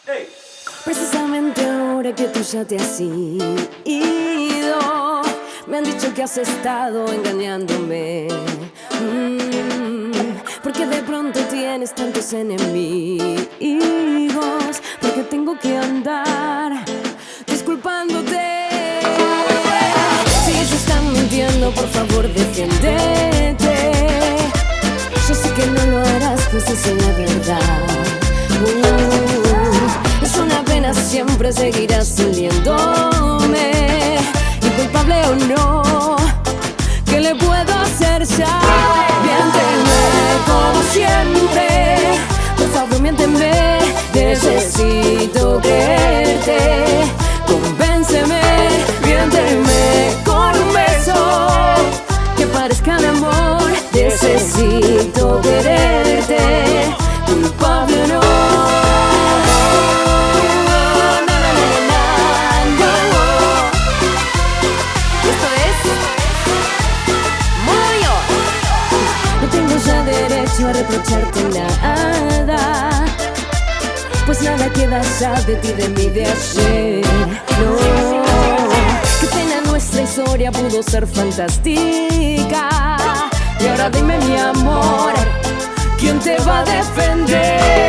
Hey. Precisamente ahora que tú ya te has ido, me han dicho que has estado engañándome. Porque de pronto tienes tantos enemigos. Porque tengo que andar disculpándote. Si ellos están mintiendo, por favor defiéndete. Yo sé que no lo harás, pues esa es la verdad. Es una pena, siempre seguirás doliéndome. Inculpable o no, ¿qué le puedo hacer ya? Miénteme como siempre, por favor miénteme. Necesito creerte, convénceme. Miénteme con un beso que parezca de amor. Necesito quererte, culpable o no. Esto es Moyo. No tengo ya derecho a reprocharte nada, pues nada queda ya de ti, de mí, de ayer. No, qué pena, nuestra historia pudo ser fantástica. Y ahora dime, mi amor, ¿quién te va a defender?